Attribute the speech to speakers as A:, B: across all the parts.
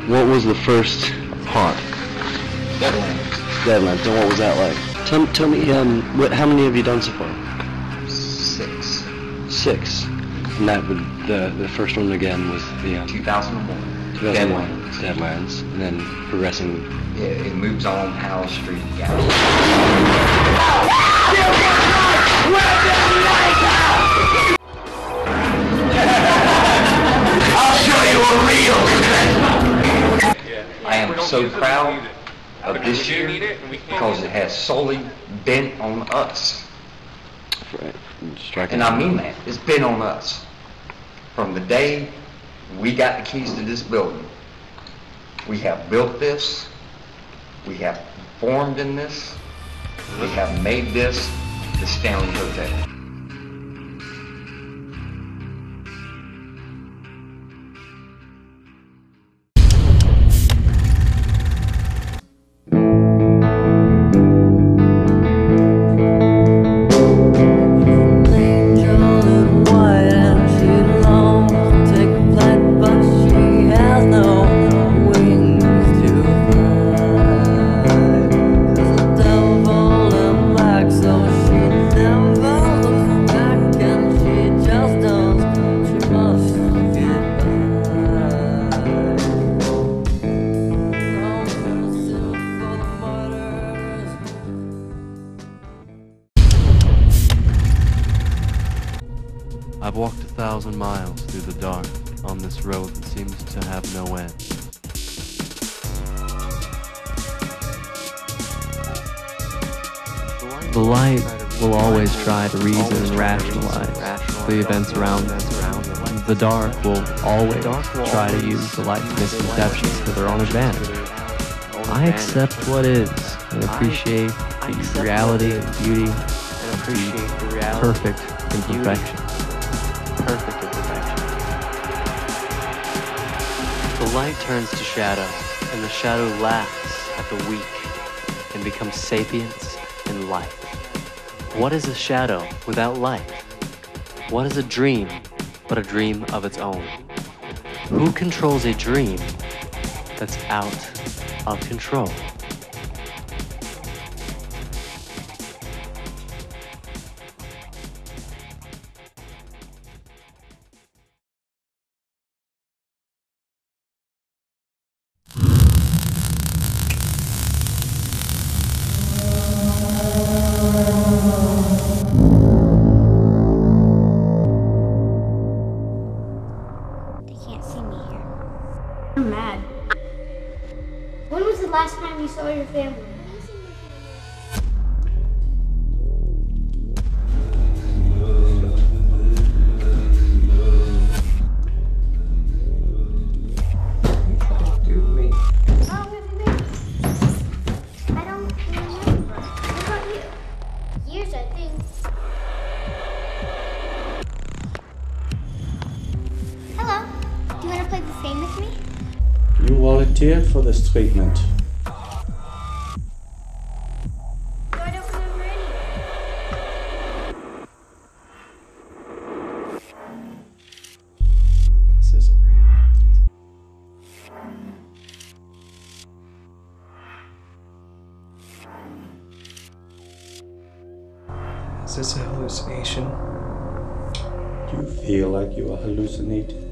A: What was the first haunt?
B: Deadlands.
A: Deadlands. And what was that like? Tell me, how many have you done so far?
B: 6.
A: 6. And that would, the first one again was the
B: 2001.
A: 2001. Deadlands. And then progressing.
B: Yeah, it moves on Howell Street. Yeah. I'll show you a real. I am so proud of this year because it has solely been on us.
A: Right.
B: And I mean that. It's been on us. From the day we got the keys to this building. We have built this. We have performed in this. We have made this the Stanley Hotel.
C: I've walked 1,000 miles through the dark on this road that seems to have no end. The light will always try to reason and rationalize the events around us. The dark will always try to use the light's misconceptions to their own advantage. I accept what is and appreciate the reality and beauty and perfect imperfection. The light turns to shadow, and the shadow laughs at the weak and becomes sapience in light. What is a shadow without light? What is a dream but a dream of its own? Who controls a dream that's out of control?
D: I'm mad. When was the last time you saw your family? How long have you been? I don't remember. What about you? Years, I think. Hello. Do you want to play this game with me?
E: You volunteered for this treatment.
D: No, I don't remember anything.
E: This isn't real. Is this a hallucination? Do you feel like you are hallucinating?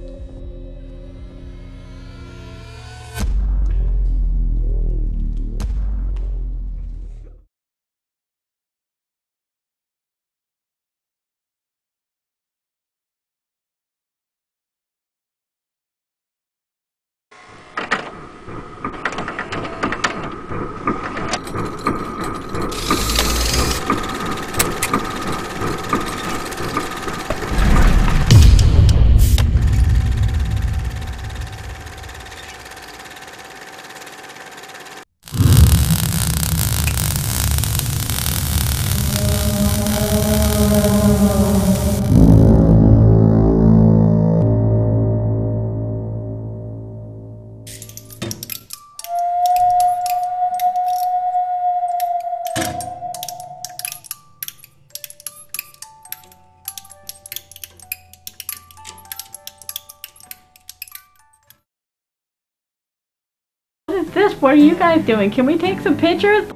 F: What are you guys doing? Can we take some pictures?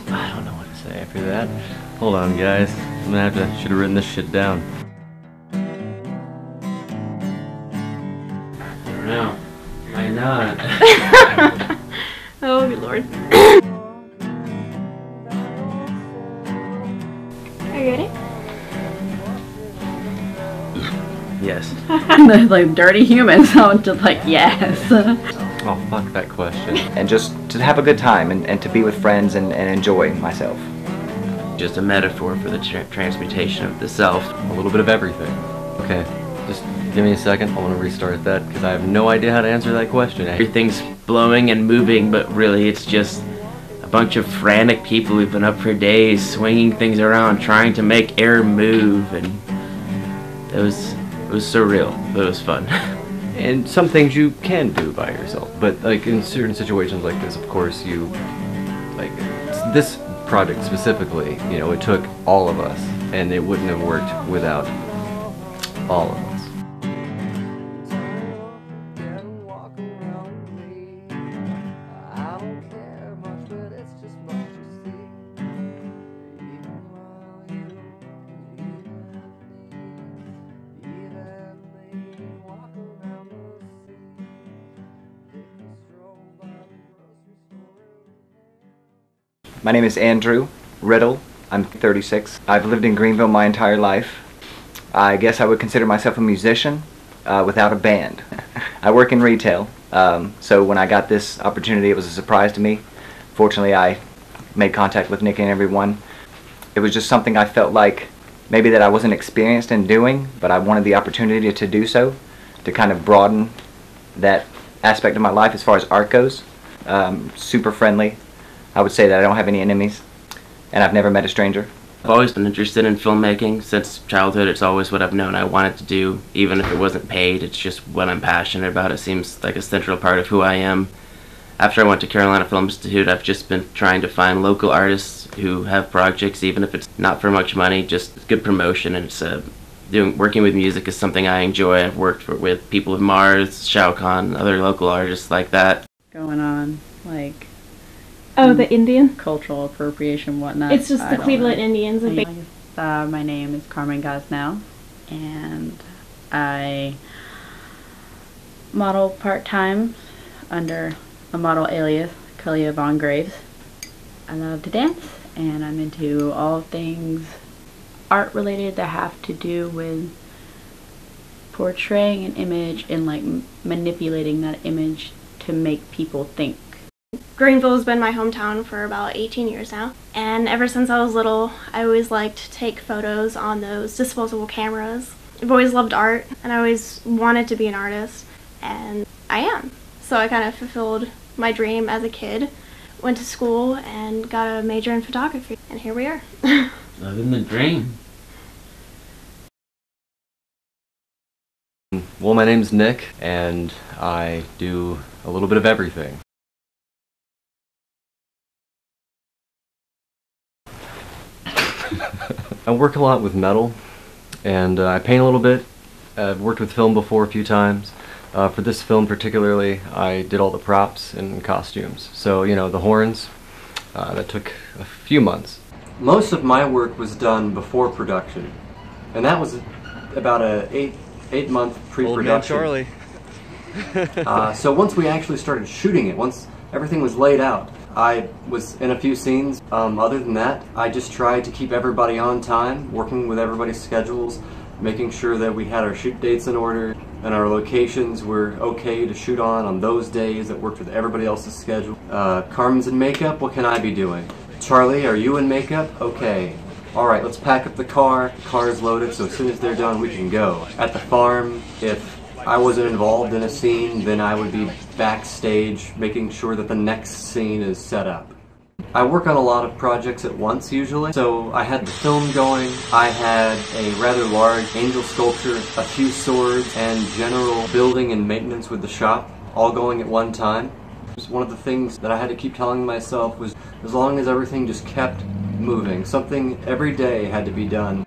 C: I don't know what to say after that. Hold on, guys. I'm gonna have to. Should have written this shit down. I don't know. Why not?
D: Oh, good lord. Are you ready?
C: Yes.
F: Like dirty humans. So I'm just like, yes.
C: Oh, fuck that question.
B: And just to have a good time and to be with friends and enjoy myself.
C: Just a metaphor for the transmutation of the self. A little bit of everything. Okay, just give me a second. I want to restart that because I have no idea how to answer that question. Everything's blowing and moving, but really it's just a bunch of frantic people who've been up for days, swinging things around, trying to make air move, and it was surreal, but it was fun. And some things you can do by yourself, but like in certain situations like this, of course, you, like, this project specifically, you know, it took all of us, and it wouldn't have worked without all of us.
B: My name is Andrew Riddle. I'm 36. I've lived in Greenville my entire life. I guess I would consider myself a musician without a band. I work in retail, so when I got this opportunity, it was a surprise to me. Fortunately, I made contact with Nick and everyone. It was just something I felt like maybe that I wasn't experienced in doing, but I wanted the opportunity to do so, to kind of broaden that aspect of my life as far as art goes. Super friendly. I would say that I don't have any enemies, and I've never met a stranger.
C: I've always been interested in filmmaking since childhood. It's always what I've known I wanted to do, even if it wasn't paid. It's just what I'm passionate about. It seems like a central part of who I am. After I went to Carolina Film Institute, I've just been trying to find local artists who have projects, even if it's not for much money, just good promotion. And it's working with music is something I enjoy. I've worked with People of Mars, Shao Kahn, other local artists like that.
F: Going on, like,
D: Oh, the Indian?
F: cultural appropriation, whatnot.
D: It's just
F: I
D: the
F: don't
D: Cleveland
F: know.
D: Indians.
F: My name is Carmen Gosnell, and I model part-time under a model alias, Kalia Von Graves. I love to dance, and I'm into all things art-related that have to do with portraying an image and like manipulating that image to make people think.
D: Greenville has been my hometown for about 18 years now, and ever since I was little, I always liked to take photos on those disposable cameras. I've always loved art, and I always wanted to be an artist, and I am. So I kind of fulfilled my dream as a kid, went to school, and got a major in photography, and here we are.
C: Living the dream.
A: Well, my name's Nick, and I do a little bit of everything. I work a lot with metal, and I paint a little bit. I've worked with film before a few times. For this film particularly, I did all the props and costumes. So, you know, the horns, that took a few months. Most of my work was done before production, and that was about a eight-month pre-production.
C: Old man Charlie.
A: So once we actually started shooting it, once everything was laid out, I was in a few scenes. Other than that, I just tried to keep everybody on time, working with everybody's schedules, making sure that we had our shoot dates in order and our locations were okay to shoot on those days that worked with everybody else's schedule. Carmen's in makeup, what can I be doing? Charlie, are you in makeup? Okay. Alright, let's pack up the car. The car is loaded, so as soon as they're done, we can go. At the farm, if I wasn't involved in a scene, then I would be backstage making sure that the next scene is set up. I work on a lot of projects at once usually, so I had the film going, I had a rather large angel sculpture, a few swords, and general building and maintenance with the shop all going at one time. One of the things that I had to keep telling myself was as long as everything just kept moving, something every day had to be done.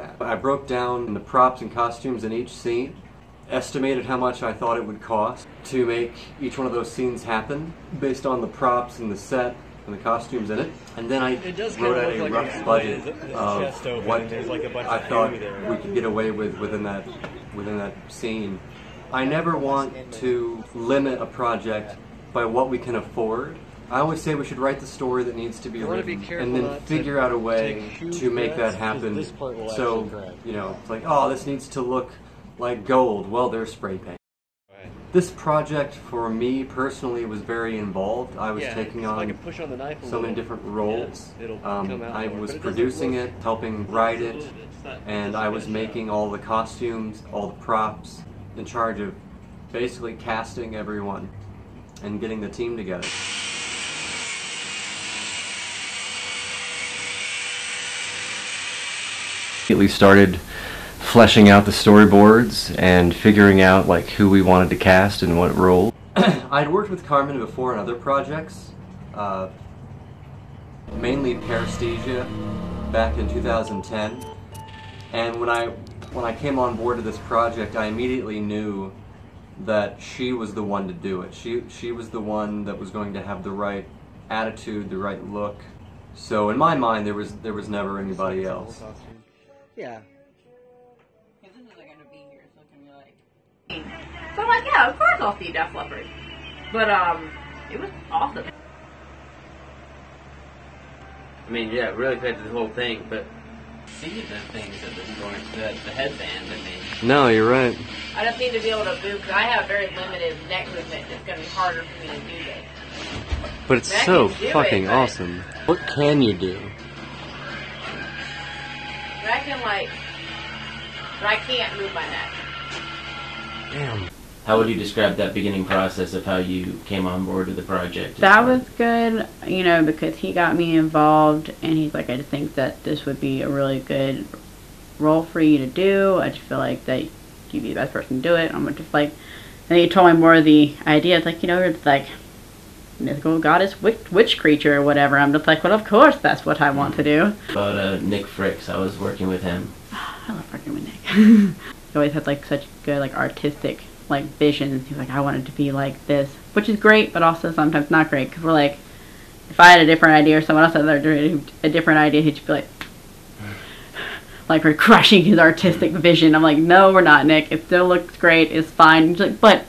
A: that. I broke down the props and costumes in each scene, estimated how much I thought it would cost to make each one of those scenes happen based on the props and the set and the costumes in it. And then I wrote out a rough budget of what I thought we could get away with within that scene. I never want to limit a project by what we can afford. I always say we should write the story that needs to be written and then figure out a way to make that happen. So, you know, it's like, oh, this needs to look like gold. Well, there's spray paint. This project for me personally was very involved. I was taking on so many different roles. I was producing it, helping write it, and I was making all the costumes, all the props, in charge of basically casting everyone and getting the team together. Immediately started fleshing out the storyboards and figuring out like who we wanted to cast and what role. I'd worked with Carmen before on other projects, mainly Paresthesia back in 2010, and when I came on board to this project, I immediately knew that she was the one to do it. She was the one that was going to have the right attitude, the right look. So in my mind, there was never anybody else.
G: Yeah.
F: If this is going to be here, so it's going to be like... So I'm like, yeah, of course I'll see Def Leppard. But, it was awesome.
H: I mean, yeah, really created the whole thing, but see the things that was going, the headband, I mean.
A: No, you're right.
F: I just need to be able to move, because I have very limited neck movement. It's going to be harder for me to do this.
A: But it's so fucking awesome. What can you do?
F: I can, like, but I can't move my neck.
A: Damn.
G: How would you describe that beginning process of how you came on board with the project?
F: That was good, you know, because he got me involved, and he's like, I just think that this would be a really good role for you to do. I just feel like that you'd be the best person to do it. I'm just like, and he told me more of the idea. It's like, you know, it's like mythical goddess witch creature or whatever. I'm just like, well, of course that's what I want to do.
G: About Nick Fricks, I was working with him.
F: I love working with Nick. He always had like such good like artistic like visions. He's like, I want it to be like this, which is great, but also sometimes not great, because we're like, if I had a different idea or someone else had a different idea, he'd just be like we're crushing his artistic vision. I'm like, no, we're not, Nick. It still looks great. It's fine. He's like, but.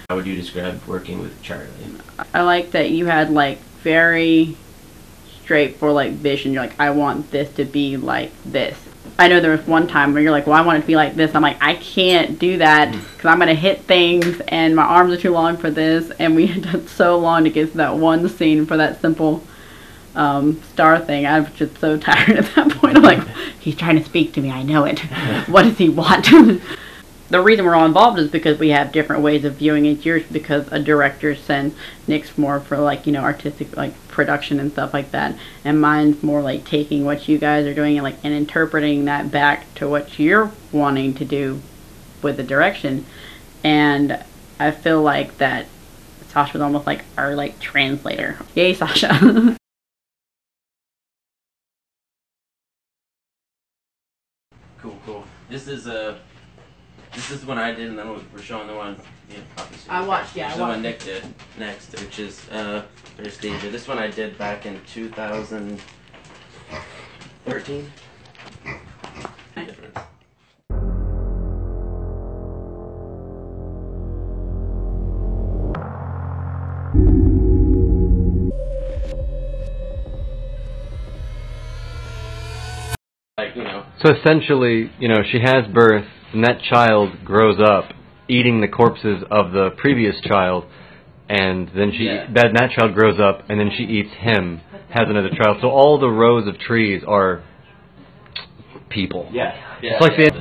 G: How would you describe working with Charlie?
F: I like that you had like very straightforward like vision. You're like, I want this to be like this. I know there was one time where you're like, well, I want it to be like this. I'm like, I can't do that because I'm going to hit things and my arms are too long for this. And we had done so long to get to that one scene for that simple star thing. I was just so tired at that point. I'm like, he's trying to speak to me. I know it. What does he want? The reason we're all involved is because we have different ways of viewing it. Yours because a director sent, Nick's more for like, you know, artistic like production and stuff like that, and mine's more like taking what you guys are doing and like and interpreting that back to what you're wanting to do with the direction. And I feel like that Sasha was almost like our like translator. Yay, Sasha.
G: Cool. This is one I did, and then we're showing the one, obviously.
F: I watched.
G: The one Nick did next, which is Paresthesia. This one I did back in 2013. Difference. Like, you know.
A: So essentially, you know, she has birth, and that child grows up eating the corpses of the previous child, and then that child grows up, and then she eats him, has another child. So all the rows of trees are people.
G: Yeah.
A: It's like
G: when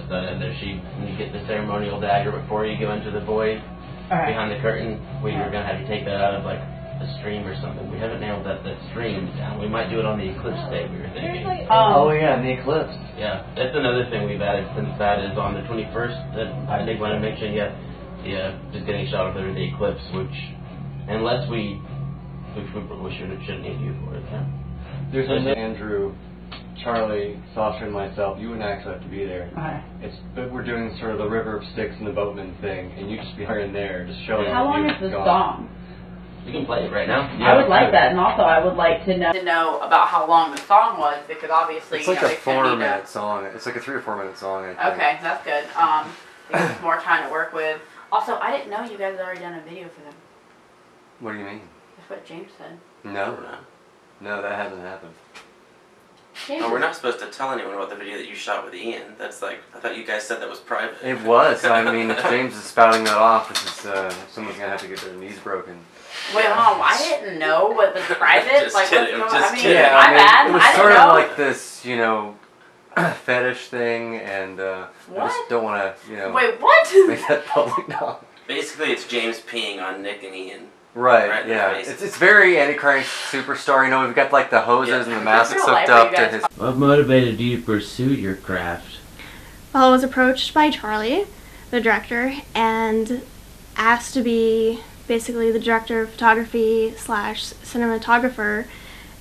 G: you get the ceremonial dagger before you go into the void behind the curtain, we were gonna have you take that out of like a stream or something. We haven't nailed that stream down. We might do it on the eclipse day, we were thinking.
A: Oh yeah, the eclipse.
G: Yeah, that's another thing we've added since that is on the 21st. That I did want to mention, just getting shot of the eclipse, which, unless we shouldn't need you for it. Yeah.
A: There's Andrew Charlie, Sasha, and myself, you wouldn't actually have to be there. But we're doing sort of the River of Styx and the Boatman thing, and you just be here and there, just showing.
F: How long is this song?
G: You can play it right now.
F: Yeah, I would like that, and also I would like to know about how long the song was, because obviously
A: it's like a 4-minute song. It's like a 3 or 4 minute song. I think.
F: Okay, that's good. There's more time to work with. Also, I didn't know you guys had already done a video for them.
A: What do you mean?
F: That's what James said.
A: No, that hasn't happened.
G: Oh, we're not supposed to tell anyone about the video that you shot with Ian. That's like, I thought you guys said that was private.
A: It was. I mean, if James is spouting that off, this is, someone's going to have to get their knees broken.
F: Wait, hold on. I didn't know what was private.
G: Just
F: like,
G: kidding.
F: what's
G: Just
F: going on?
G: kidding.
A: Yeah,
F: My bad.
A: It was
F: I
A: sort
F: didn't
A: of
F: know.
A: like this, you know, fetish thing, and I just don't want to, you know,
F: Wait, what?
A: make that public now.
G: Basically, it's James peeing on Nick and Ian.
A: Right, yeah. It's very Antichrist Superstar, you know, we've got like the hoses and the masks hooked up to his...
H: What motivated you to pursue your craft?
D: Well, I was approached by Charlie, the director, and asked to be basically the director of photography / cinematographer,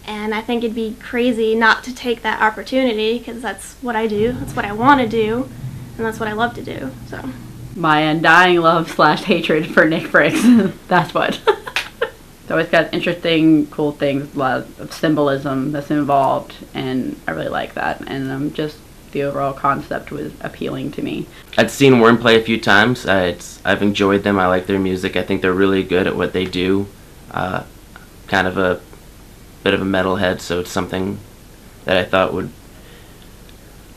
D: and I think it'd be crazy not to take that opportunity, because that's what I do, that's what I want to do, and that's what I love to do, so...
F: My undying love / hatred for Nick Briggs. That's what. It's always got interesting, cool things, a lot of symbolism that's involved, and I really like that. And just the overall concept was appealing to me.
I: I'd seen Worm play a few times. I've enjoyed them. I like their music. I think they're really good at what they do. Kind of a bit of a metalhead, so it's something that I thought would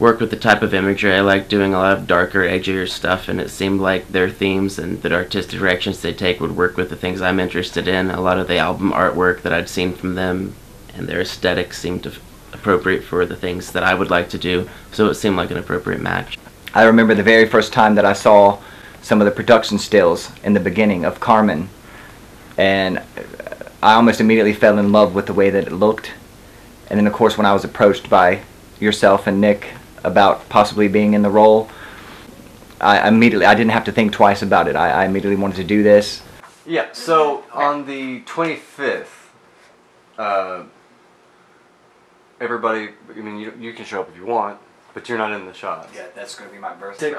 I: work with the type of imagery. I like doing a lot of darker, edgier stuff, and it seemed like their themes and the artistic directions they take would work with the things I'm interested in. A lot of the album artwork that I'd seen from them and their aesthetic seemed appropriate for the things that I would like to do, so it seemed like an appropriate match.
J: I remember the very first time that I saw some of the production stills in the beginning of Carmen, and I almost immediately fell in love with the way that it looked. And then of course when I was approached by yourself and Nick about possibly being in the role, I didn't have to think twice about it. I immediately wanted to do this.
A: Yeah, so on the 25th, everybody, I mean, you can show up if you want, but you're not in the shots.
J: Yeah, that's going to be my birthday.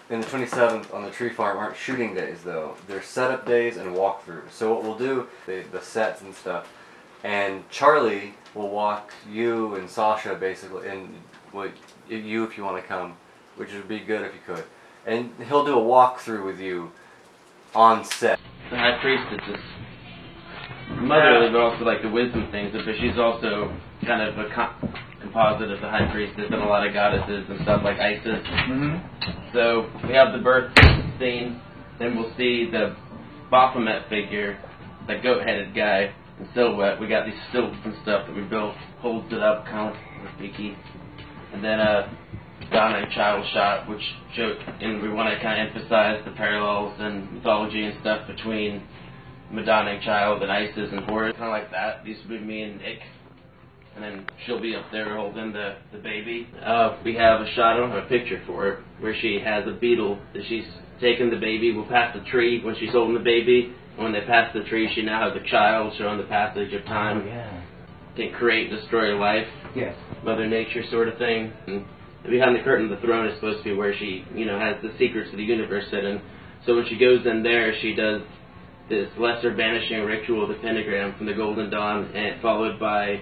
A: And the 27th on the tree farm aren't shooting days, though. They're setup days and walkthroughs. So what we'll do, the sets and stuff, and Charlie will walk you and Sasha, basically, and you if you want to come, which would be good if you could. And he'll do a walkthrough with you on set.
G: The High Priestess is motherly, but also like the wisdom things, but she's also kind of a composite of the High Priestess and a lot of goddesses and stuff like Isis. So we have the birth scene, then we'll see the Baphomet figure, the goat-headed guy in silhouette. We got these stilts and stuff that we built, holds it up, kind of Rafiki. And then a Madonna and Child shot, which showed, and we want to kind of emphasize the parallels and mythology and stuff between Madonna and Child and Isis and Horus, kind of like that. These would be me and Nick, and then she'll be up there holding the baby. We have a shot, I don't have a picture for it, where she has a beetle that she's taking the baby. We'll pass the tree when she's holding the baby, and when they pass the tree, she now has a child, showing the passage of time. Can create and destroy life.
J: Yes.
G: Mother Nature sort of thing. And behind the curtain, the throne is supposed to be where she, you know, has the secrets of the universe hidden. So when she goes in there, she does this lesser banishing ritual, the pentagram from the Golden Dawn, and followed by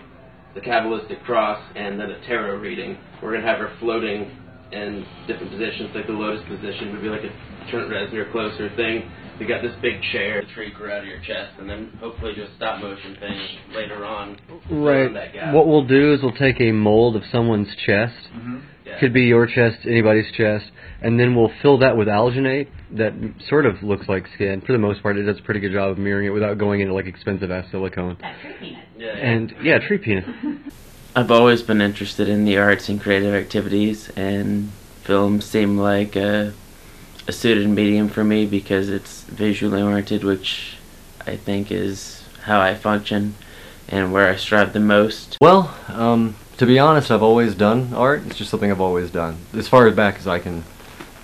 G: the Kabbalistic cross, and then a tarot reading. We're going to have her floating in different positions, like the lotus position would be like a Trent Reznor closer thing. We got this big chair, the tree grew out of your chest, and then hopefully do a stop motion thing later on.
A: Right.
G: That gap.
A: What we'll do is we'll take a mold of someone's chest.
G: Yeah.
A: Could be your chest, anybody's chest, and then we'll fill that with alginate that sort of looks like skin. For the most part, it does a pretty good job of mirroring it without going into like expensive ass silicone.
F: That tree peanut.
G: Yeah.
A: And yeah, tree peanut.
I: I've always been interested in the arts and creative activities, and film seemed like a suited medium for me because it's visually oriented, which I think is how I function and where I strive the most.
A: Well, to be honest, I've always done art. It's just something I've always done. As far back as I can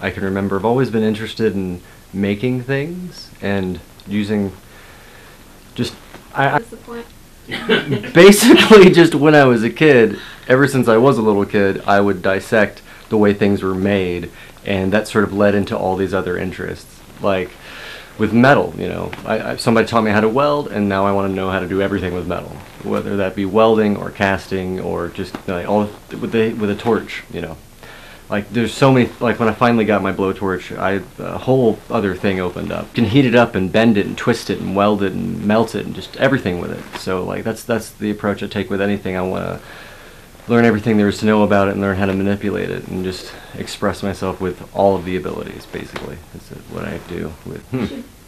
A: remember, I've always been interested in making things and using just...
D: What's the point?
A: basically just when I was a kid, ever since I was a little kid, I would dissect the way things were made, and that sort of led into all these other interests. Like with metal, you know, somebody taught me how to weld, and now I want to know how to do everything with metal, whether that be welding or casting or just like all with a torch, you know. Like there's so many, like when I finally got my blowtorch, a whole other thing opened up. You can heat it up and bend it and twist it and weld it and melt it and just everything with it. So like that's the approach I take with anything. I want to learn everything there is to know about it and learn how to manipulate it and just express myself with all of the abilities, basically. That's what I do with.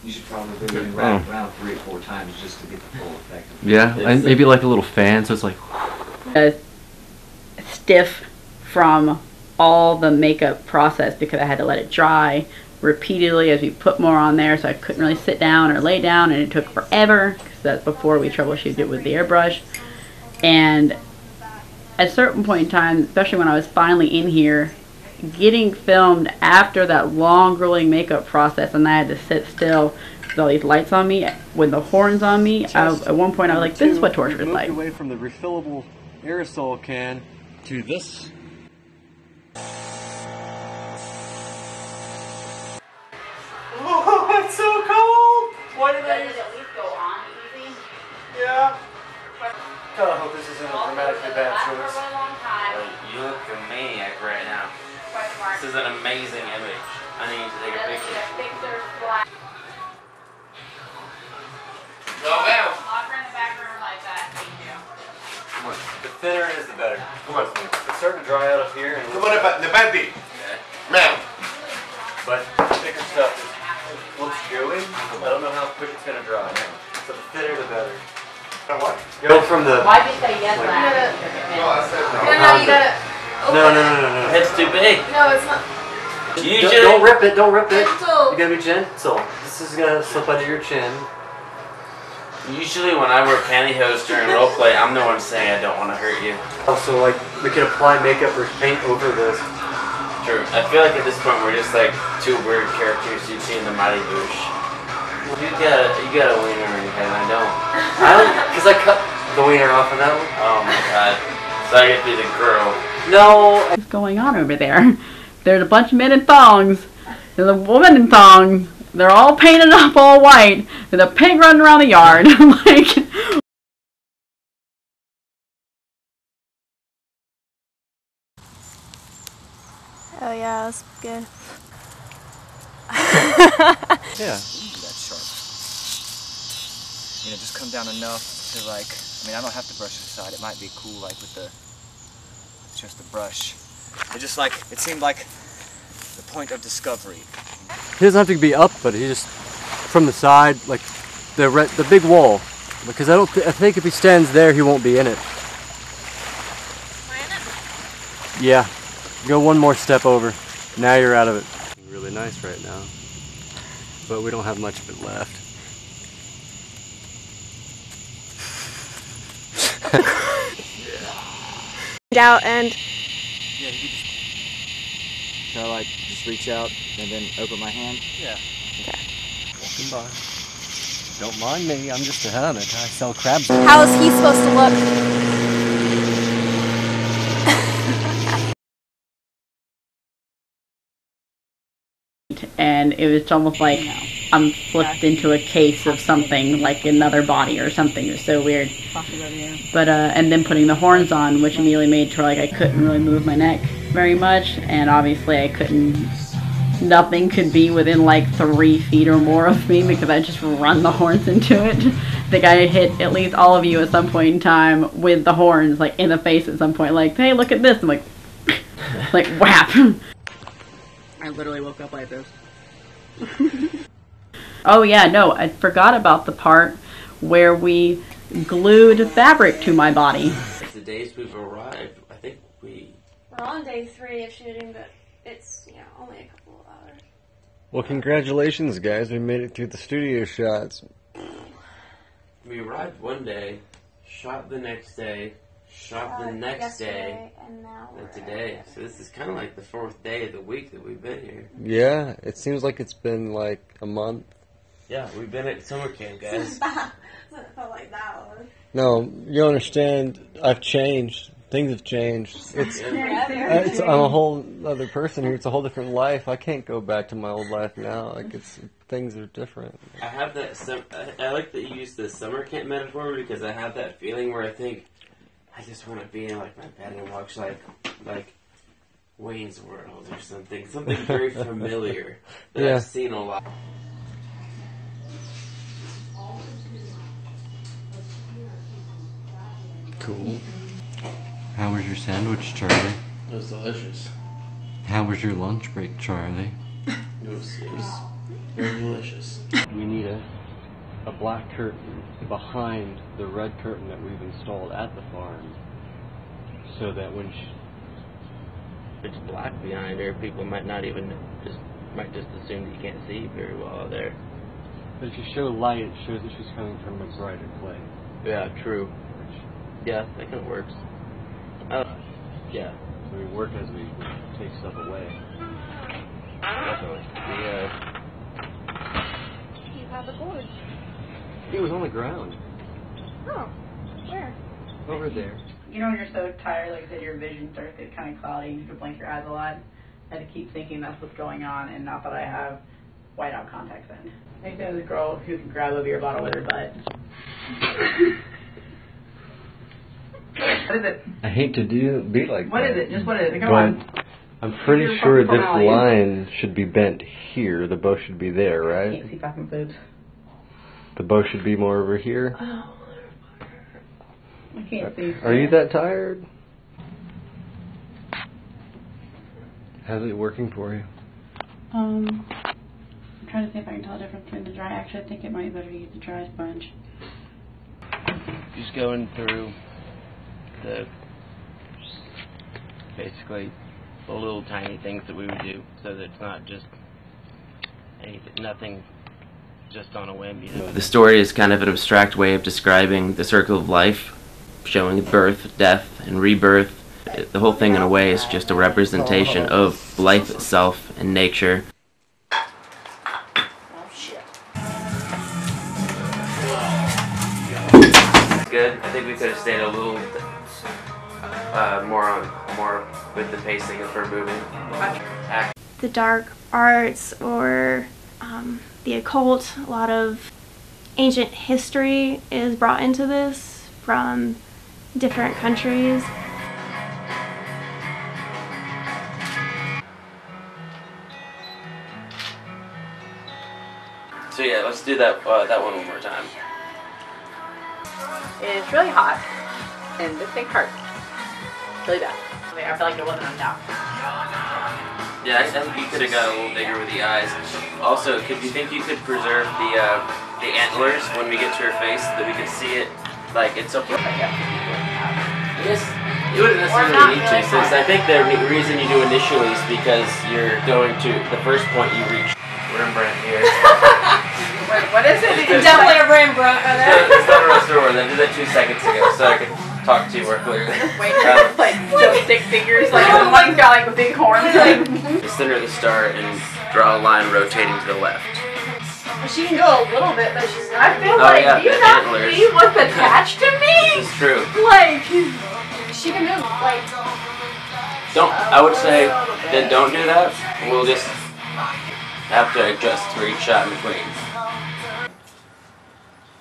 J: You should probably do it around 3 or 4 times just to get the full effect.
A: Yeah, and maybe like a little fan, so it's like
F: stiff from all the makeup process because I had to let it dry repeatedly as we put more on there, so I couldn't really sit down or lay down, and it took forever because that's before we troubleshooted it with the airbrush. And at a certain point in time, especially when I was finally in here getting filmed after that long grueling makeup process, and I had to sit still with all these lights on me with the horns on me, at one point I was like, this is what torture is like.
A: Away from the refillable aerosol can to this.
K: Oh, it's so cold! Why did I at least go on easy? Yeah.
A: God, I hope this isn't a dramatically bad choice.
G: You look a maniac right now. This is an amazing image. I need to take a picture. Go now.
K: Lock her in the back room like that. Thank you.
A: Come on. The thinner it is, the better. Come on. It's starting to dry out up here. And
L: come on, the bandi. Now.
A: But thicker stuff looks gooey. I don't know how quick it's going to dry. So the thinner, the better.
L: What?
A: Go from the...
K: Why did you say yes last?
L: No, I said no.
K: No, you gotta...
A: No.
G: It's too big.
K: No, it's not.
G: Usually...
A: Don't rip it, don't rip it.
K: Gentle.
A: You gotta be gentle. This is gonna slip under your chin.
G: Usually when I wear pantyhose during roleplay, I'm the one saying I don't want to hurt you.
A: Also, like, we can apply makeup or paint over this.
G: True. I feel like at this point we're just like 2 weird characters you see in the Mighty Boosh. You got a wiener in your head, I don't.
A: Because I cut the wiener off of that one.
G: Oh my god. So I get to be the girl.
A: No!
F: What's going on over there? There's a bunch of men in thongs. There's a woman in thongs. They're all painted up all white. There's a pig running around the yard. Like...
D: Oh yeah, that's good.
J: Yeah. That sharp. You know, just come down enough to like, I mean, I don't have to brush the side. It might be cool like with just the brush. It just like, it seemed like the point of discovery.
A: He doesn't have to be up, but he just, from the side, like the big wall. Because I think if he stands there, he won't be in it. Yeah. Go one more step over. Now you're out of it. Really nice right now. But we don't have much of it left.
D: Out and...
J: Yeah, you could just... Should I like just reach out and then open my hand?
A: Yeah. Okay. Walking by. Don't mind me, I'm just a hermit. I sell crabs.
D: How is he supposed to look?
F: And it was almost like I'm flipped into a case of something, like another body or something. It was so weird. But and then putting the horns on, which immediately made sure like I couldn't really move my neck very much, and obviously I couldn't. Nothing could be within like 3 feet or more of me because I just run the horns into it. I think I hit at least all of you at some point in time with the horns, like in the face at some point. Like, hey, look at this! I'm like, like whap. I literally woke up like this. Oh yeah, no, I forgot about the part where we glued fabric to my body.
G: The days we've arrived, I think we're
D: on day 3 of shooting, but it's, you know, only a couple of hours.
A: Well, congratulations, guys. We made it through the studio shots.
G: We arrived one day, shot the next day, shot the next day,
D: and now
G: and today. So this is kind of like the 4th day of the week that we've been here.
A: Yeah, it seems like it's been like a month.
G: Yeah, we've been at summer camp, guys.
D: like that one.
A: No, you understand. I've changed. Things have changed. I'm a whole other person here. It's a whole different life. I can't go back to my old life now. Like things are different.
G: I have that. I like that you use the summer camp metaphor because I have that feeling where I think I just want to be in like my bed and watch like Wayne's World or something very familiar that I've seen a lot.
A: Cool. How was your sandwich, Charlie?
G: It was delicious.
A: How was your lunch break, Charlie?
G: It was very delicious.
A: We need a black curtain behind the red curtain that we've installed at the farm, so that when
G: it's black behind her, people might not even might just assume that you can't see very well out there.
A: But if you show light, it shows that she's coming from a brighter place.
G: Yeah, true. Yeah, that kind of works.
A: Yeah, so we work as we take stuff away.
G: Definitely.
D: You have the cord.
A: It was on the ground.
D: Oh, where?
A: Over there.
F: You know when you're so tired, like I said, your vision starts to get kind of cloudy and you can blink your eyes a lot? I had to keep thinking that's what's going on, and not that I have whiteout contacts in. I think there's a girl who can grab a beer bottle with her butt. What is it?
A: I hate to be like
F: What
A: that.
F: is it? Just what is it? Come
A: But
F: on.
A: I'm pretty
F: Your
A: sure this
F: formality.
A: line should be bent here. The bow should be there,
F: I
A: right?
F: can't see fucking boobs.
A: The bow should be more over here.
F: I can't see.
A: Are you that tired? How's it working for you?
F: I'm trying to see if I can tell the difference between the dry. Actually, I think it might be better to use the dry sponge.
G: Just going through basically the little tiny things that we would do, so that it's not just nothing just on a whim. You know?
I: The story is kind of an abstract way of describing the circle of life, showing birth, death, and rebirth. The whole thing, in a way, is just a representation of life itself and nature. Good. I think we could have stayed a little more with the pacing of her moving.
D: The dark arts or the occult, a lot of ancient history is brought into this from different countries.
I: So yeah, let's do that one more time.
F: It's really hot, and this thing hurts. Really bad. I feel like it wasn't enough.
I: Yeah, I think you could have got a little bigger with the eyes. Also, do you think you could preserve the antlers when we get to her face, so that we could see it like it's up? Yes, you wouldn't necessarily need to, since I think the reason you do initially is because you're going to the first point you reach. Rembrandt here.
F: Wait, what is it?
I: It's
F: definitely a Rembrandt.
I: It's not a restaurant. I did that 2 seconds ago, so I could talk to you more clearly.
F: Wait, like just stick fingers, like one's got like big horns. Like.
I: The center of the star and draw a line rotating to the left.
K: She can go a little bit, but she's not.
F: I feel like,
I: yeah,
F: do you
I: the
F: not
I: antlers.
F: see what's attached to me?
I: This is true.
F: Like,
K: She can move, like.
I: I would say, then don't do that. We'll just have to adjust for each shot in between.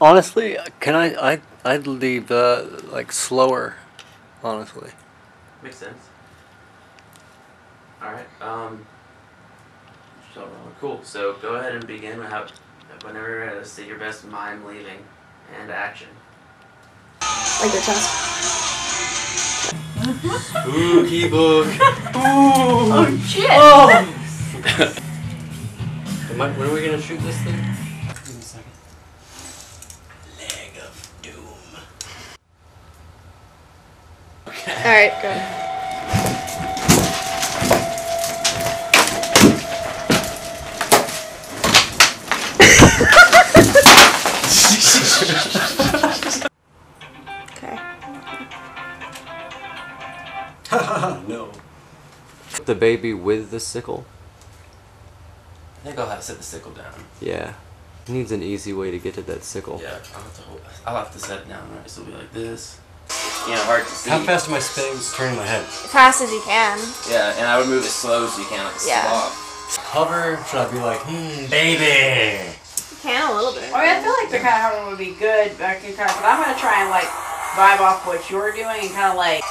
A: Honestly, I'd leave like slower. Honestly.
I: Makes sense. Alright, so cool. So go ahead and begin whenever you're ready. Let's see your best mime leaving and action.
D: Like your chest.
I: Ooh, keybook. Ooh.
F: oh shit!
I: Oh. When are we gonna shoot this thing? Give me a second. Leg of doom. Okay.
D: Alright, go. Okay.
A: No. The baby with the sickle.
I: I think I'll have to set the sickle down.
A: Yeah. He needs an easy way to get to that sickle.
I: Yeah, I'll have to set it down, right? So it'll be like this. You know, hard to see.
E: How fast am I spinning, turning my head?
D: As fast as you can.
I: Yeah, and I would move as slow as you can, like a sloth.
E: Hover, should I be like, baby?
D: You can a little bit.
K: I mean, I feel like the kind of hover would be good, but I'm gonna try and like vibe off what you're doing and kind of like.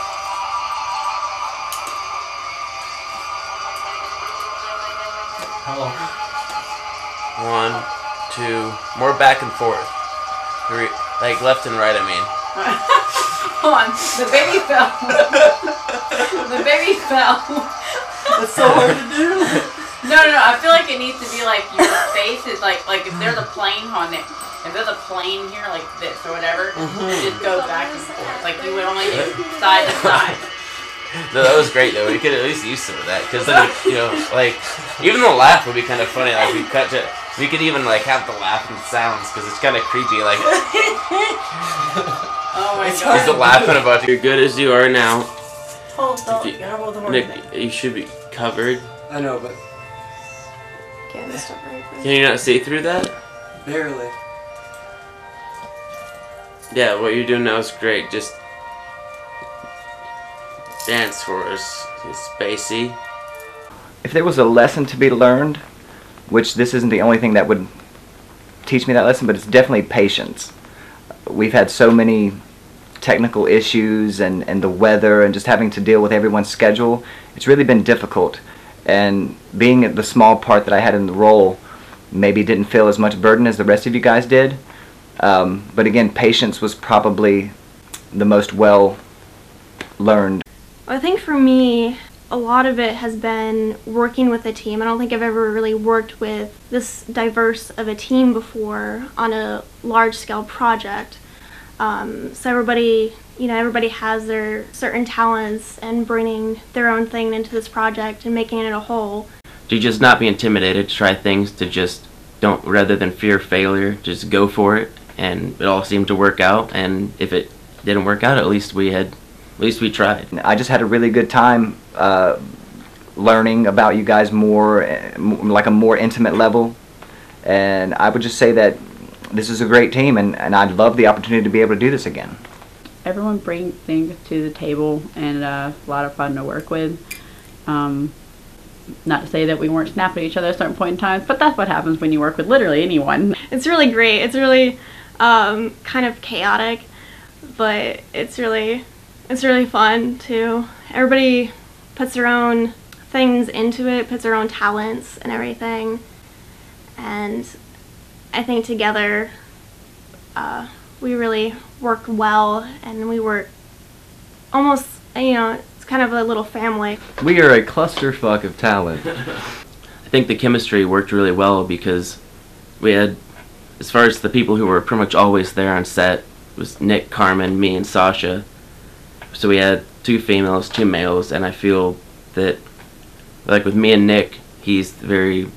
E: How long?
I: 1, 2, more back and forth. 3, like left and right, I mean.
K: Hold on, the baby fell. The baby fell.
A: That's so hard to do.
K: No, I feel like it needs to be like your face is like if there's a plane on it. If there's a plane here like this or whatever, you just go back and forth. Like you would only do side to side.
I: No, that was great though. We could at least use some of that because then, you know, like even the laugh would be kind of funny. Like we could even like have the laughing sounds because it's kind of creepy. Like
K: oh my god,
I: he's laughing about you're good as you are now.
K: Hold on, you gotta hold the horn.
I: Nick, you should be covered.
A: I know, but
D: Okay, this stuff right there.
I: Can you not see through that?
A: barely.
I: Yeah, what you're doing now is great. Just dance for us, Spacey.
J: If there was a lesson to be learned, which this isn't the only thing that would teach me that lesson, but it's definitely patience. We've had so many technical issues and the weather and just having to deal with everyone's schedule. It's really been difficult. And being the small part that I had in the role maybe didn't feel as much burden as the rest of you guys did. But again, patience was probably the most well learned.
D: I think for me, a lot of it has been working with a team. I don't think I've ever really worked with this diverse of a team before on a large-scale project. So everybody has their certain talents and bringing their own thing into this project and making it a whole.
I: To just not be intimidated, try things, to just don't, rather than fear failure, just go for it. And it all seemed to work out, and if it didn't work out, at least we tried.
J: I just had a really good time learning about you guys more, like a more intimate level. And I would just say that this is a great team, and I'd love the opportunity to be able to do this again.
F: Everyone brings things to the table, and a lot of fun to work with. Not to say that we weren't snapping at each other at certain point in time, but that's what happens when you work with literally anyone.
D: It's really great. It's really kind of chaotic, but it's really fun too. Everybody puts their own things into it, puts their own talents and everything, and I think together we really work well, and we work almost, it's kind of a little family.
A: We are a clusterfuck of talent.
I: I think the chemistry worked really well because we had, as far as the people who were pretty much always there on set, it was Nick, Carmen, me, and Sasha. So we had 2 females, 2 males, and I feel that, like with me and Nick, he's very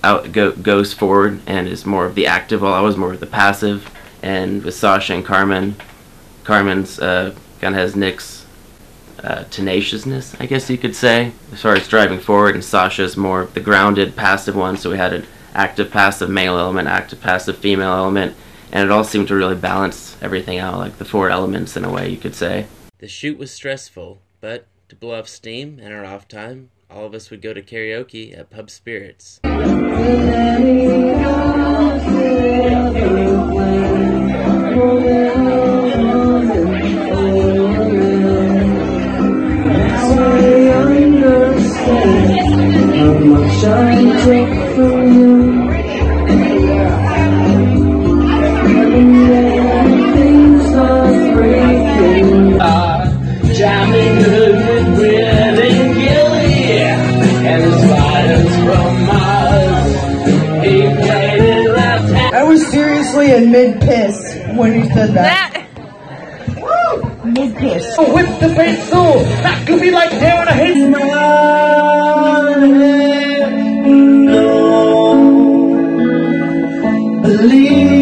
I: goes forward and is more of the active, while I was more of the passive. And with Sasha and Carmen, Carmen's kind of has Nick's tenaciousness, I guess you could say, as far as driving forward, and Sasha's more of the grounded, passive one. So we had an active, passive male element, active, passive female element, and it all seemed to really balance everything out, like the 4 elements in a way you could say. The shoot was stressful, but to blow off steam and our off time, all of us would go to karaoke at Pub Spirits.
M: I was seriously in mid-piss when you said that. Woo! Mid-piss. Oh, whip the pencil! That could be like down a hit. Believe.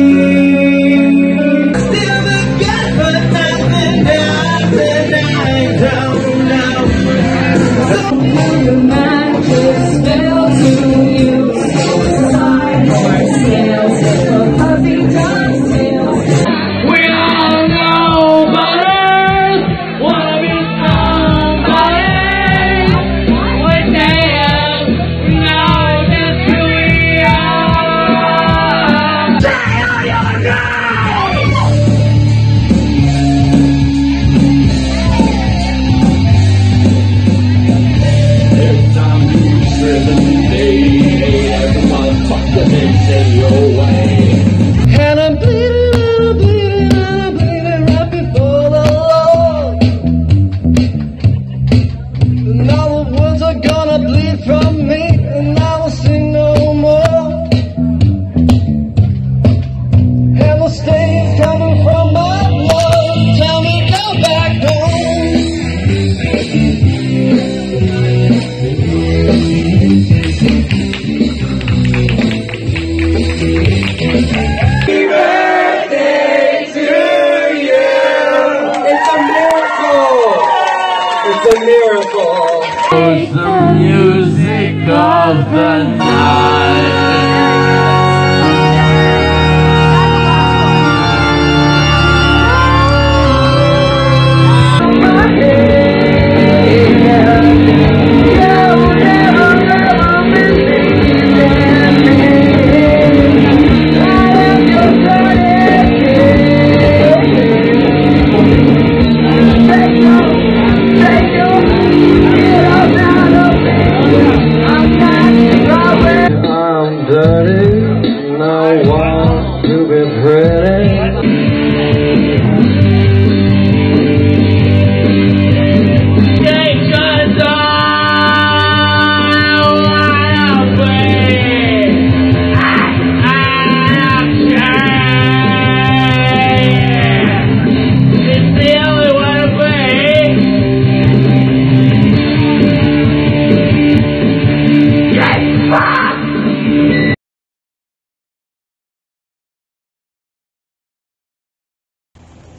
M: Still again, but nothing happened. I don't know. So the magic spells to you. Side or scales.
N: It's the music of the night.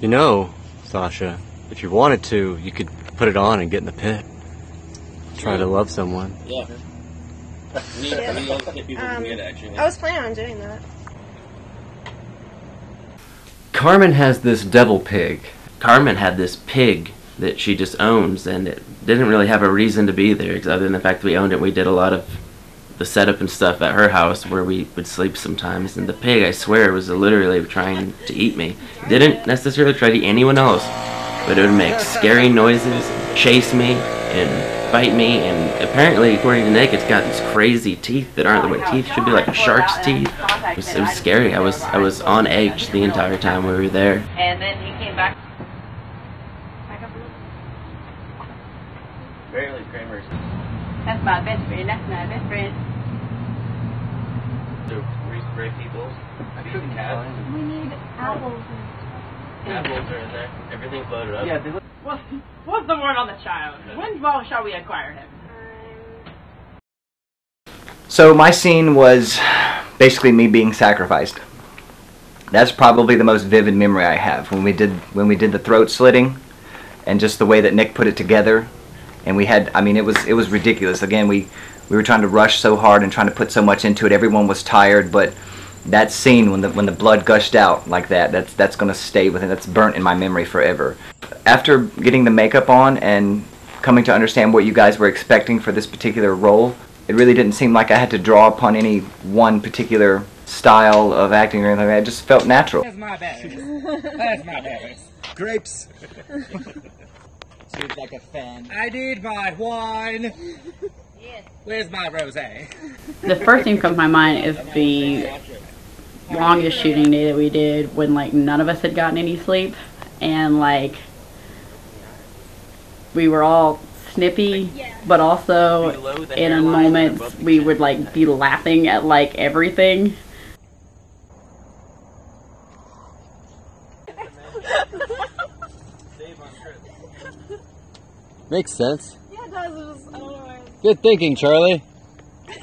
A: You know, Sasha, if you wanted to, you could put it on and get in the pit. Try to love someone.
G: Yeah.
D: I was planning on doing that.
A: Carmen has this devil pig.
I: Carmen had this pig that she just owns, and it didn't really have a reason to be there, other than the fact that we owned it. We did a lot of the setup and stuff at her house where we would sleep sometimes, and the pig, I swear, was literally trying to eat me. It didn't necessarily try to eat anyone else, but it would make scary noises, chase me, and bite me, and apparently, according to Nick, it's got these crazy teeth that aren't the way teeth should be, like a shark's teeth. It was scary. I was on edge the entire time we were there.
K: And then he came back.
G: Barely Kramer's.
K: That's my best friend. That's my best friend.
G: To respray people. Feeding cats.
D: We need apples.
G: Apples are in there. Everything floated up.
K: Yeah, what's the word on the child? When shall we acquire him?
J: So my scene was basically me being sacrificed. That's probably the most vivid memory I have when we did the throat slitting, and just the way that Nick put it together. And we had, I mean, it was ridiculous. Again, we were trying to rush so hard and trying to put so much into it. Everyone was tired, but that scene when the blood gushed out like that's gonna stay with it. That's burnt in my memory forever. After getting the makeup on and coming to understand what you guys were expecting for this particular role, it really didn't seem like I had to draw upon any one particular style of acting or anything like that. It just felt natural.
O: That's my bad. That's my bad. Grapes. Seems like a fan. I need my wine. Yes. Where's my rosé?
F: The first thing that comes to my mind is the longest shooting day that we did when like none of us had gotten any sleep, and like we were all snippy, but also in a moment we would like be laughing at like everything.
P: Makes sense.
D: Yeah, it does. It just, I don't know why.
P: Good thinking, Charlie.
D: It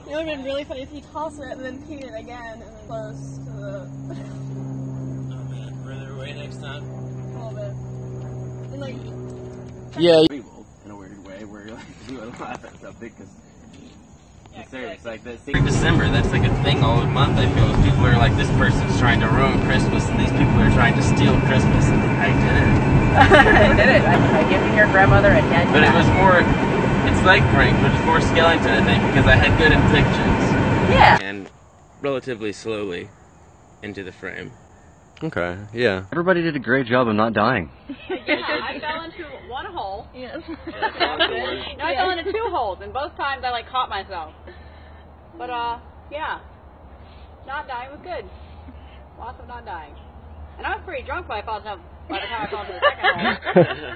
D: would have been really funny if he tossed it and then peed it again and then close to the...
G: Oh man, further away next time?
D: A little bit. And like...
P: Yeah.
G: In a weird way, where you're like, you would laugh at something, because... It's serious, like this. December, that's like a thing all month, I feel. People are like, this person's trying to ruin Christmas, and these people are trying to steal Christmas, and I did it.
K: I did it. I gave your grandmother a dead
G: But it was more, it's like prank, but it's more Skellington, I think, because I had good intentions.
K: Yeah.
G: And relatively slowly into the frame.
A: Okay, yeah. Everybody did a great job of not dying.
K: Yeah, I fell into one hole. Yes. No, I fell into 2 holes, and both times I like caught myself. But yeah, not dying was good. Lots of not dying. And I was pretty drunk by the time I fell into the second hole.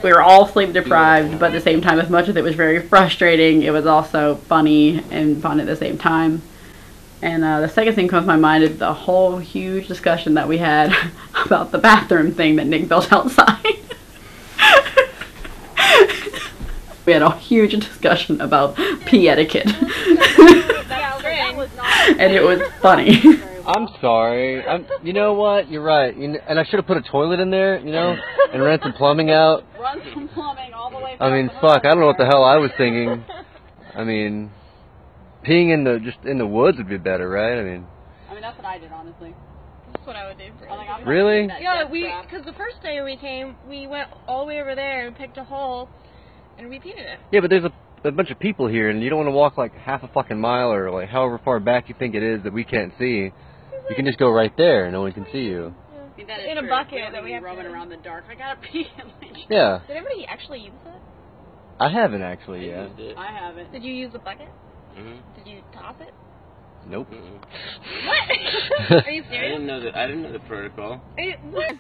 F: We were all sleep deprived, but at the same time, as much as it was very frustrating, it was also funny and fun at the same time. And the second thing comes to my mind is the whole huge discussion that we had about the bathroom thing that Nick built outside. We had a huge discussion about pee etiquette. And it was funny.
P: I'm sorry. You know what? You're right. And I should have put a toilet in there, you know, and ran some plumbing out.
K: Run some plumbing all the way.
P: I mean, fuck. I don't know what the hell I was thinking. I mean, peeing in the woods would be better, right? I mean,
K: that's what I did, honestly.
Q: That's what I would do.
P: Really?
Q: Yeah, because the first day we came, we went all the way over there and picked a hole and repeated it.
P: Yeah, but there's a bunch of people here, and you don't want to walk like half a fucking mile or like however far back you think it is that we can't see. You can just go right there, and no one can see you.
K: Yeah.
Q: In a bucket that we have
K: roaming around the dark. I gotta pee.
P: Yeah.
Q: Did everybody actually use it?
P: I haven't actually yet.
K: I haven't.
Q: Did you use the bucket?
G: Mm-hmm.
Q: Did you top it?
P: Nope.
Q: What? Are you serious?
G: I didn't know the protocol.
Q: What?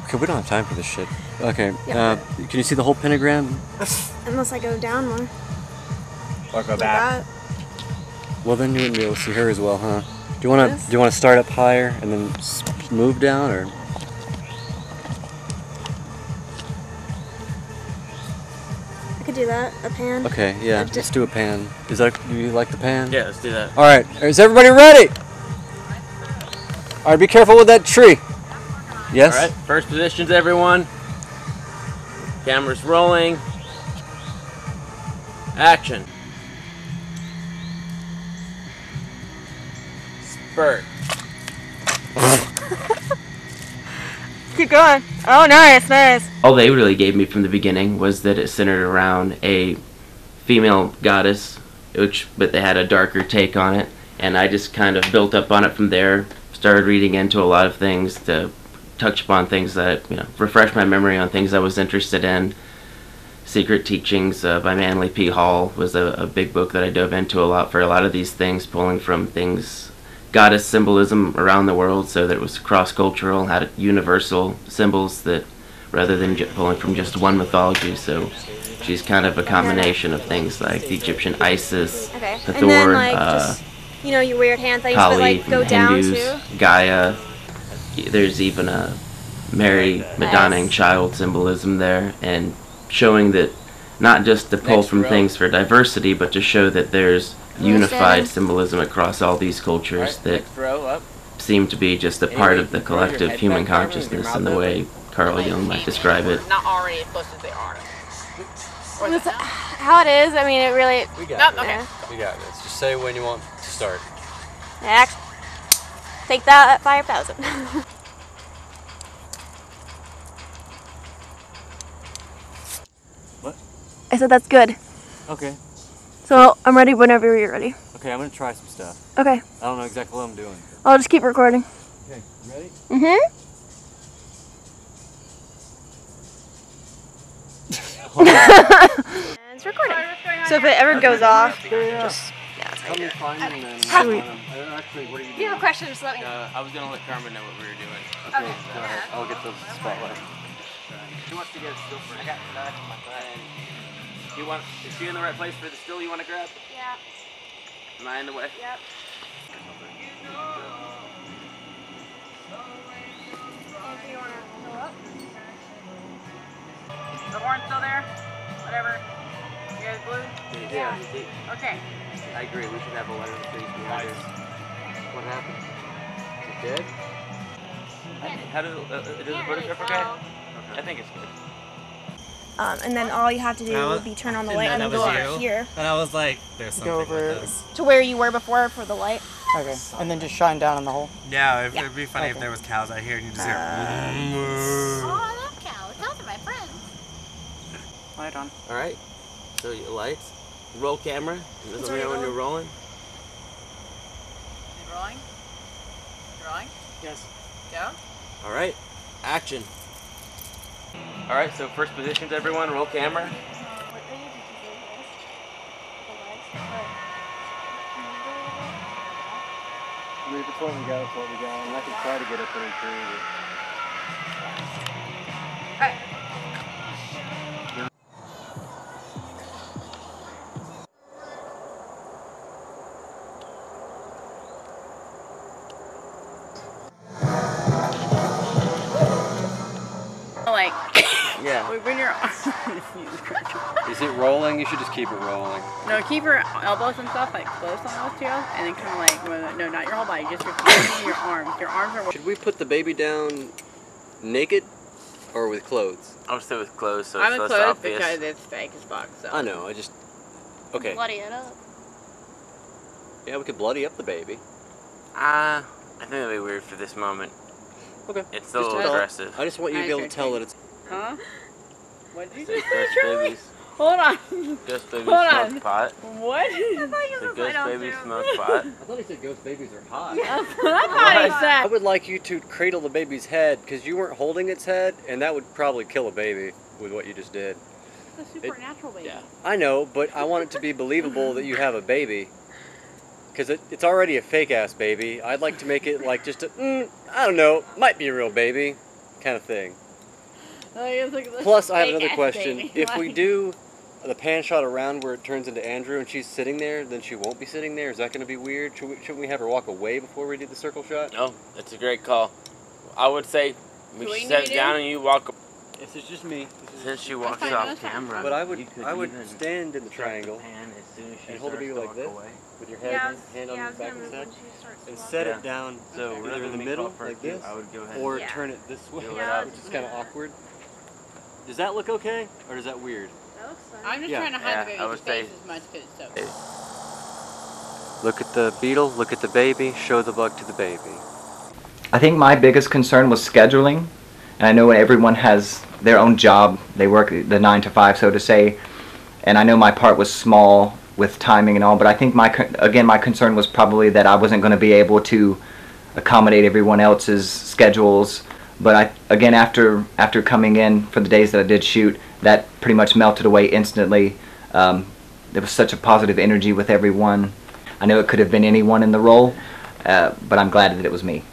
A: Okay, we don't have time for this shit. Okay, can you see the whole pentagram?
D: Unless I go down more.
E: Or go back.
A: Well, then you wouldn't be able to see her as well, huh? Do you want to start up higher and then move down, or?
D: I could do that. A pan.
A: Okay, yeah, let's do a pan. Do you like the pan?
G: Yeah, let's do that.
A: All right, is everybody ready? All right, be careful with that tree. Yes?
G: All right, first positions, everyone. Camera's rolling. Action. Spurt.
D: Keep going. Oh, nice.
I: All they really gave me from the beginning was that it centered around a female goddess, but they had a darker take on it, and I just kind of built up on it from there. Started reading into a lot of things to touch upon things that, refresh my memory on things I was interested in. Secret Teachings by Manly P. Hall was a big book that I dove into a lot for a lot of these things, pulling from things, goddess symbolism around the world, so that it was cross-cultural, had universal symbols that, rather than pulling from just one mythology. So she's kind of a combination of things like the Egyptian Isis, Hathor,
D: and then just, your weird hand things,
I: Kali,
D: but go down
I: Hindus,
D: too.
I: Gaia. There's even a Mary, Madonna, and child symbolism there, and showing that not just to pull from things for diversity, but to show that there's unified symbolism across all these cultures that seem to be just a part of the collective human consciousness in the way Carl Jung might describe it.
K: Not already as close as they are.
D: How it is, it really...
A: We got this. We got this. Just say when you want to start.
D: Action. Take that at 5,000.
A: What?
D: I said that's good.
A: Okay.
D: So I'm ready whenever you're ready.
A: Okay, I'm gonna try some stuff.
D: Okay.
A: I don't know exactly what I'm doing.
D: I'll just keep recording.
A: Okay, ready?
D: Mm-hmm. It's recording. So if it ever goes off, just
G: Help me find them then.
A: Actually, what are you doing?
D: if you have a question, just let me know.
G: I was gonna let Carmen know what we were doing.
A: Okay, go ahead. I'll get the spotlight.
G: She wants to get a still for I got knife on my butt. Is she in the right place for the still you want to grab?
D: Yeah.
G: Am I in the way?
D: Yep. If you want to go up.
K: The horn still there? Whatever. You guys blue?
G: Yeah.
K: Okay.
G: I agree. We should have a letter of trees behind us. What happened? Is it dead? How does the photograph okay? I think it's good.
D: And then all you have to do would be turn on the light and go over here.
O: And I was like, there's something
D: Go over
O: with this.
D: to where you were before for the light.
R: Okay, and then just shine down in the hole.
O: Yeah, it'd be funny if there was cows out here and you just hear.
Q: Oh, I love cows. Cows are my friends.
R: Light on.
G: All right. So your lights. Roll camera. Let me know when you're rolling.
K: Rolling? Rolling?
R: Yes.
K: Go?
C: Alright, action. Alright, so first positions everyone, roll camera.
P: I mean, if it's what we got, it's what we got. And I can try to get up in a tree.
K: Like,
C: yeah.
K: When your
A: Is it rolling? You should just keep it rolling.
K: No, keep your elbows and stuff like close on those two, and then kind of like, no, not your whole body, just your feet and your arms. Your arms are.
A: Should we put the baby down naked or with clothes?
C: I would say with clothes, so
K: I'm
C: it's
K: with
C: less
K: clothes
C: obvious.
K: because it's fake as fuck. So.
A: I know. Okay.
Q: Bloody it up.
A: Yeah, we could bloody up the baby.
C: I think that'd be weird for this moment.
A: Okay.
C: It's a little aggressive.
A: I just want you to be able to tell that it's.
K: Huh? What did you
C: The
K: say?
C: Ghost Babies.
K: Hold on.
C: Ghost Baby
K: Hold
C: Smoke
K: on.
C: Pot.
K: What?
C: The Ghost Baby Smoke Pot.
A: I thought he said ghost babies are hot.
K: That's what I thought he said.
A: I would like you to cradle the baby's head because you weren't holding its head, and that would probably kill a baby with what you just did.
K: It's a supernatural baby.
A: Yeah. I know, but I want it to be believable that you have a baby. Because it's already a fake-ass baby. I'd like to make it like just a, I don't know, might be a real baby kind of thing. Plus, I have another question.
K: Baby.
A: If we do the pan shot around where it turns into Andrew and she's sitting there, then she won't be sitting there. Is that going to be weird? Shouldn't we have her walk away before we do the circle shot?
C: No, that's a great call. I would say we should set down and you walk.
A: If it's just me.
C: Since she walks off camera.
A: But I would stand in the triangle and hold the baby like this with your head hand on the back of the neck and set it down so either in the middle like this or turn it this way, which is kind of awkward. Does that look okay or is that weird?
K: That looks fine. I'm just trying to hide the baby's face as much because it's so.
A: Look at the beetle, look at the baby, show the bug to the baby.
J: I think my biggest concern was scheduling, and I know everyone has their own job. They work the 9 to 5, so to say, and I know my part was small with timing and all, but I think my concern was probably that I wasn't going to be able to accommodate everyone else's schedules. But again, after coming in for the days that I did shoot, that pretty much melted away instantly. There was such a positive energy with everyone. I know it could have been anyone in the role, but I'm glad that it was me.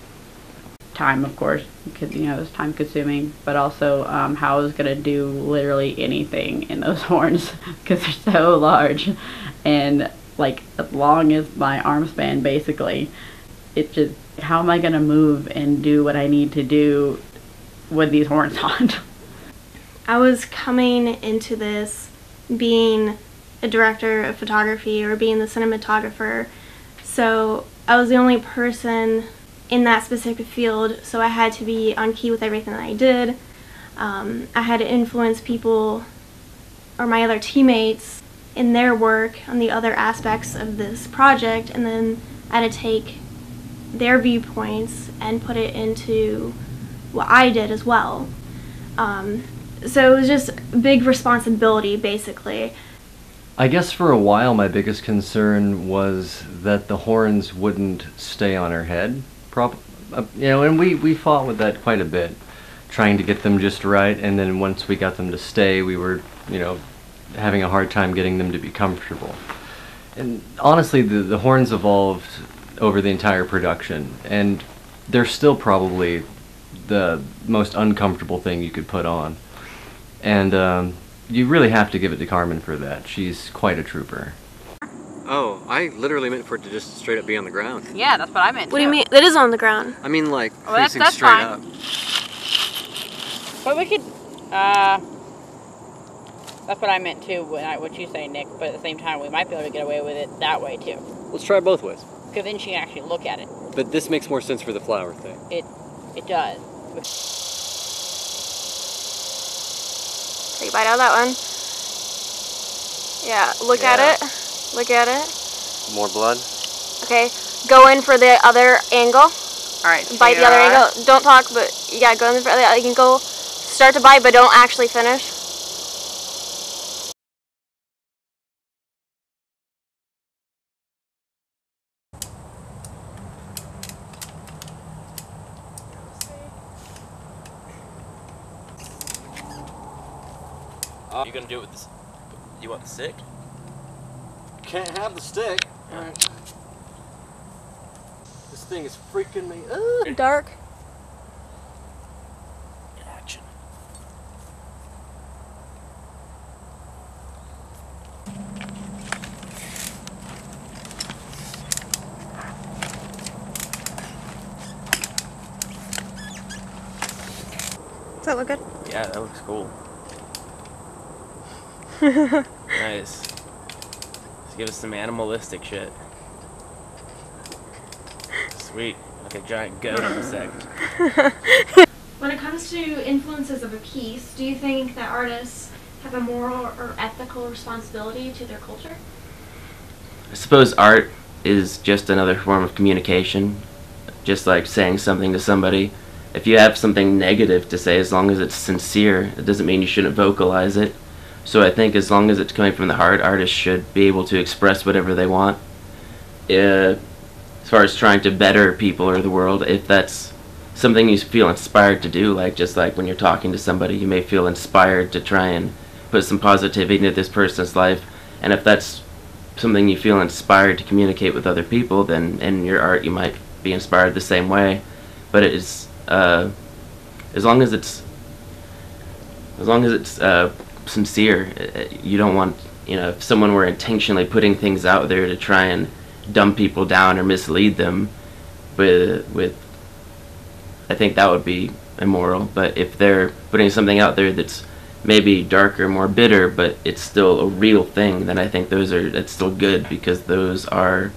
F: Time, of course, because it was time consuming, but also how I was going to do literally anything in those horns because they're so large and like as long as my arm span basically. It's just, how am I going to move and do what I need to do with these horns on?
D: I was coming into this being a director of photography or being the cinematographer, so I was the only person in that specific field, so I had to be on key with everything that I did. I had to influence people or my other teammates in their work on the other aspects of this project, and then I had to take their viewpoints and put it into what I did as well. So it was just a big responsibility, basically.
A: I guess for a while my biggest concern was that the horns wouldn't stay on her head. And we fought with that quite a bit, trying to get them just right, and then once we got them to stay, we were, having a hard time getting them to be comfortable. And honestly, the horns evolved over the entire production, and they're still probably the most uncomfortable thing you could put on. And you really have to give it to Carmen for that. She's quite a trooper. Oh, I literally meant for it to just straight up be on the ground.
K: Yeah, that's what I meant.
D: What do you mean? It is on the ground.
A: I mean, like,
K: that's
A: straight
K: fine.
A: up.
K: But we could, that's what I meant too, what you say, Nick, but at the same time, we might be able to get away with it that way too.
A: Let's try it both ways.
K: Because then she can actually look at it.
A: But this makes more sense for the flower thing.
K: It does.
D: Take a bite out of that one. Yeah, look at it. Look at it.
A: More blood.
D: Okay, go in for the other angle.
K: Alright.
D: Bite the other angle. Don't talk, but you gotta go in for the, you can go start to bite, but don't actually finish.
I: You gonna do it with this? You want the stick?
A: Can't have the stick. This thing is freaking me.
Q: Dark.
I: Action.
D: Does that look good?
I: Yeah, that looks cool. Nice. Let's give us some animalistic shit. Sweet. Like a giant goat in a second.
D: When it comes to influences of a piece, do you think that artists have a moral or ethical responsibility to their culture?
I: I suppose art is just another form of communication. Just like saying something to somebody. If you have something negative to say, as long as it's sincere, it doesn't mean you shouldn't vocalize it. So I think as long as it's coming from the heart, artists should be able to express whatever they want. As far as trying to better people or the world, if that's something you feel inspired to do, like just like when you're talking to somebody, you may feel inspired to try and put some positivity into this person's life. And if that's something you feel inspired to communicate with other people, then in your art you might be inspired the same way. But it is as long as it's sincere. You don't want, if someone were intentionally putting things out there to try and dumb people down or mislead them with I think that would be immoral. But if they're putting something out there that's maybe darker, more bitter, but it's still a real thing, then I think that's still good, because those are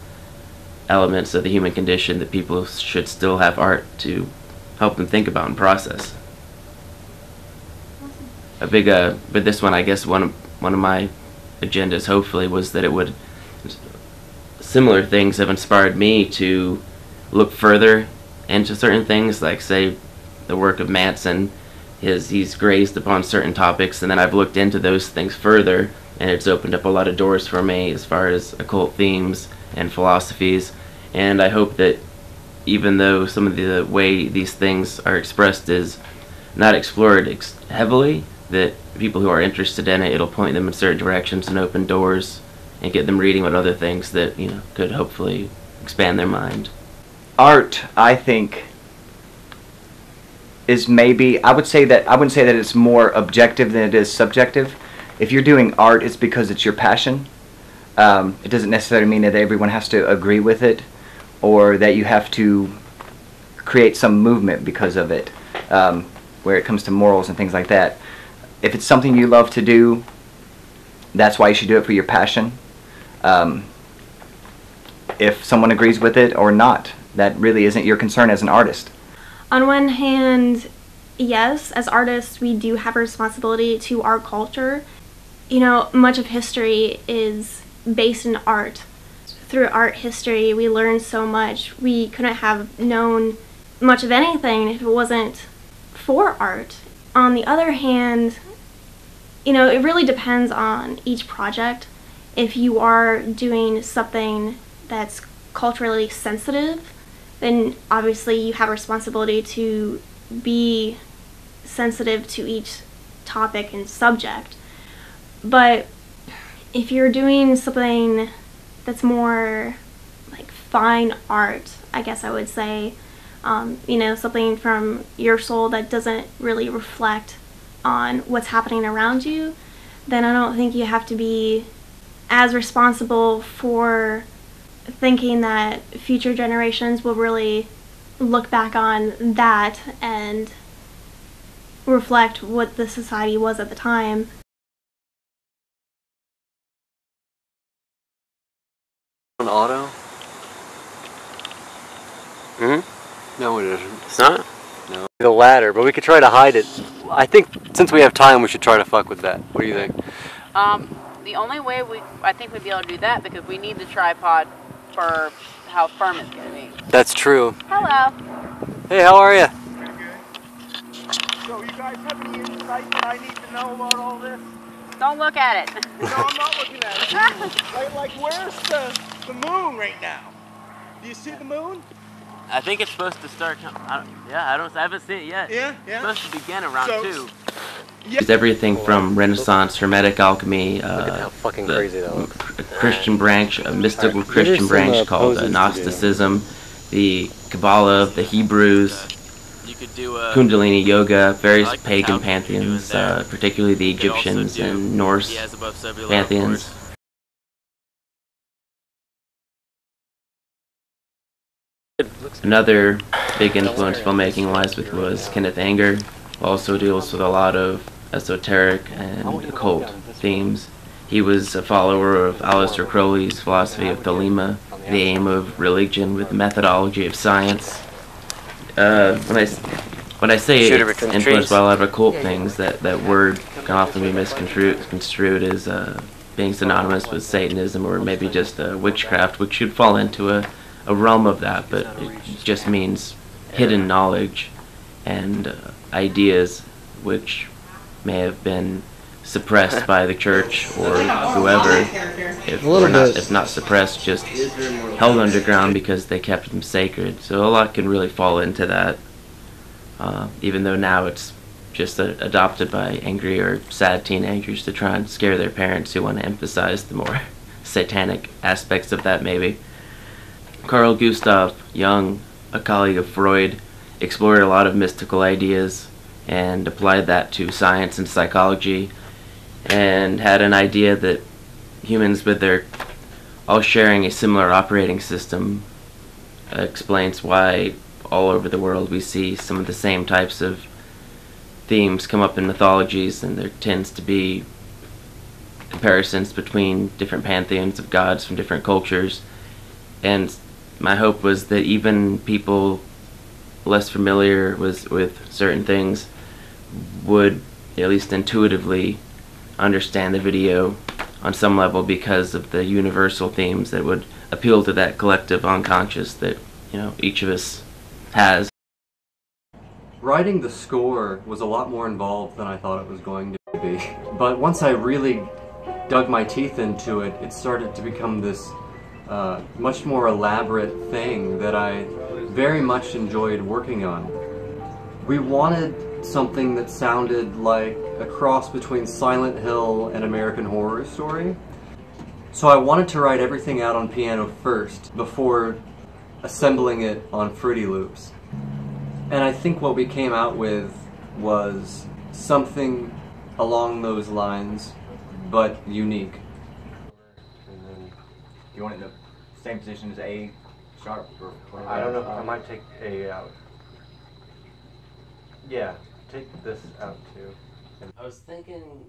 I: elements of the human condition that people should still have art to help them think about and process. A big but this one, I guess one of my agendas hopefully was that it would, similar things have inspired me to look further into certain things, like say the work of Manson. He's grazed upon certain topics, and then I've looked into those things further, and it's opened up a lot of doors for me as far as occult themes and philosophies. And I hope that even though some of the way these things are expressed is not explored heavily, that people who are interested in it, it'll point them in certain directions and open doors and get them reading about other things that could hopefully expand their mind.
J: Art, I think, is maybe, I wouldn't say that it's more objective than it is subjective. If you're doing art, it's because it's your passion. It doesn't necessarily mean that everyone has to agree with it, or that you have to create some movement because of it, where it comes to morals and things like that. If it's something you love to do, that's why you should do it, for your passion. If someone agrees with it or not, that really isn't your concern as an artist.
D: On one hand, yes, as artists we do have a responsibility to our culture. Much of history is based in art. Through art history we learn so much. We couldn't have known much of anything if it wasn't for art. On the other hand, it really depends on each project. If you are doing something that's culturally sensitive, then obviously you have a responsibility to be sensitive to each topic and subject. But if you're doing something that's more like fine art, I guess I would say, something from your soul that doesn't really reflect on what's happening around you, then I don't think you have to be as responsible for thinking that future generations will really look back on that and reflect what the society was at the time.
A: An auto? No, it isn't.
I: It's not?
A: No. The ladder, but we could try to hide it. I think since we have time, we should try to fuck with that. What do you think?
K: The only way I think we'd be able to do that, because we need the tripod for how firm it's going to be.
A: That's true.
K: Hello.
A: Hey, how are you?
O: So you guys have any insight that I need to know about all this?
K: Don't look at it.
O: No, I'm not looking at it. like where's the moon right now? Do you see the moon?
I: I think it's supposed to start. I haven't seen it yet.
O: Yeah.
I: It's supposed to begin around 2. It's everything from Renaissance, Hermetic alchemy,
P: fucking crazy that looks.
I: Christian branch, a mystical Christian branch called Gnosticism, the Kabbalah, the Hebrews, Kundalini yoga, various pagan pantheons, particularly the Egyptians and Norse pantheons. Another big influence filmmaking-wise was Kenneth Anger, who also deals with a lot of esoteric and occult themes. He was a follower of Aleister Crowley's philosophy of Thelema, the aim of religion with the methodology of science. When I say it's influenced by a lot of occult things, that word can often be misconstrued as being synonymous with Satanism or maybe just witchcraft, which should fall into a realm of that, but it just means hidden knowledge and ideas which may have been suppressed by the church or whoever, if not suppressed, just held underground because they kept them sacred. So a lot can really fall into that, even though now it's just adopted by angry or sad teenagers to try and scare their parents who want to emphasize the more satanic aspects of that maybe. Carl Gustav Jung, a colleague of Freud, explored a lot of mystical ideas and applied that to science and psychology, and had an idea that humans, with their all sharing a similar operating system, explains why all over the world we see some of the same types of themes come up in mythologies, and there tends to be comparisons between different pantheons of gods from different cultures. And my hope was that even people less familiar with certain things would at least intuitively understand the video on some level because of the universal themes that would appeal to that collective unconscious that, you know, each of us has.
A: Writing the score was a lot more involved than I thought it was going to be. But once I really dug my teeth into it, it started to become this much more elaborate thing that I very much enjoyed working on. We wanted something that sounded like a cross between Silent Hill and American Horror Story. So I wanted to write everything out on piano first before assembling it on Fruity Loops. And I think what we came out with was something along those lines, but unique.
J: You want it in the same position as A sharp? Or
A: I don't know, I might take A out. Yeah, take this out too.
G: I was thinking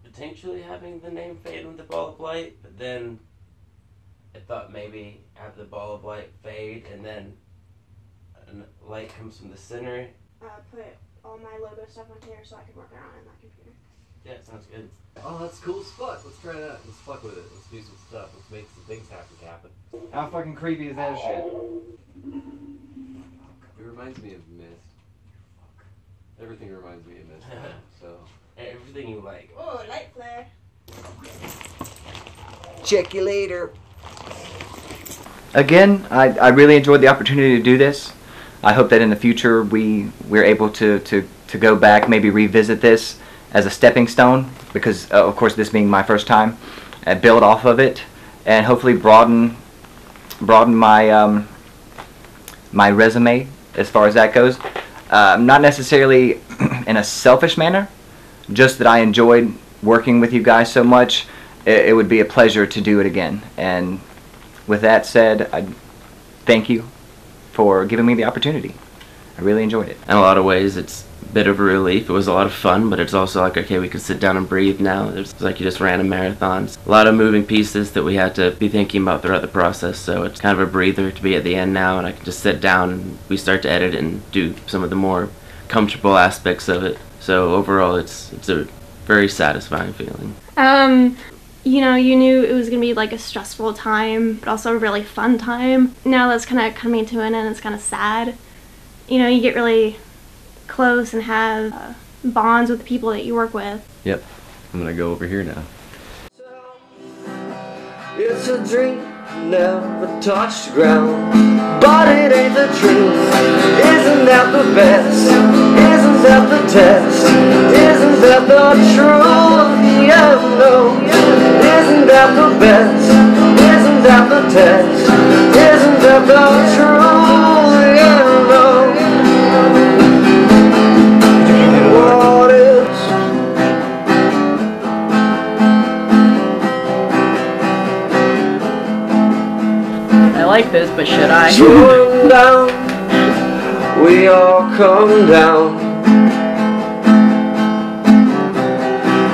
G: potentially having the name fade with the ball of light, but then I thought maybe have the ball of light fade and then light comes from the center.
D: Put all my logo stuff on here so I can work around in that computer.
G: Yeah, sounds good.
H: Oh, that's cool as fuck. Let's try that. Let's fuck with it. Let's do some stuff. Let's make some things happen.
J: How fucking creepy is that shit?
H: It reminds me of Mist. Everything reminds me of Mist. So
G: everything you like.
D: Oh, light flare.
J: Check you later. Again, I really enjoyed the opportunity to do this. I hope that in the future we're able to go back, maybe revisit this as a stepping stone, because of course this being my first time, and build off of it, and hopefully broaden my my resume as far as that goes. Not necessarily in a selfish manner, just that I enjoyed working with you guys so much. It would be a pleasure to do it again. And with that said, I thank you for giving me the opportunity. I really enjoyed it.
I: In a lot of ways, it's a bit of a relief. It was a lot of fun, but it's also like, okay, we can sit down and breathe now. It's like you just ran a marathon. A lot of moving pieces that we had to be thinking about throughout the process, so it's kind of a breather to be at the end now, and I can just sit down and we start to edit and do some of the more comfortable aspects of it. So overall, it's a very satisfying feeling.
D: You know, you knew it was going to be like a stressful time, but also a really fun time. Now that's kind of coming to an end, it's kind of sad. You know, you get really close and have bonds with the people that you work with.
A: Yep, I'm going to go over here now.
S: It's a dream, never touched ground, but it ain't the truth. Isn't that the best? Isn't that the test? Isn't that that the truth? Yeah, no. Isn't that the best? Isn't that the test? Isn't that the truth? Yeah, no. What is?
F: I like this, but should I?
S: Going down, we all come down.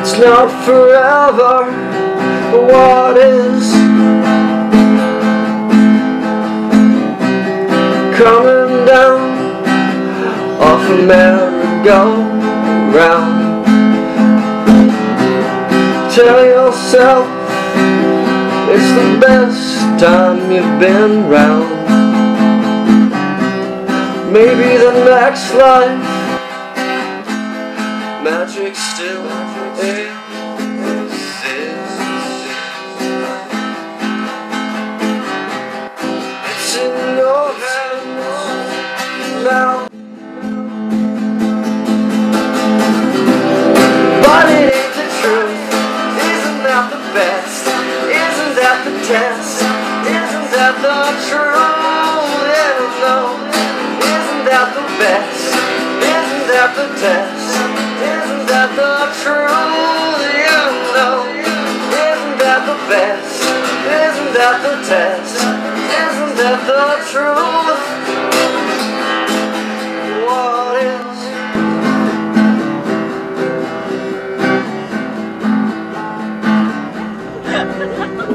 S: It's not forever, but what is? Coming down off a merry-go-round. Tell yourself it's the best time you've been round. Maybe the next life magic still exists. It's in your hands now. But it ain't the truth. Isn't that the best? Isn't that the test? Isn't that the truth? Yeah, no. Isn't that the best? Isn't that the test? Isn't that the truth? Yeah, no. Isn't that the best? Isn't that the test? Isn't that the truth? What is?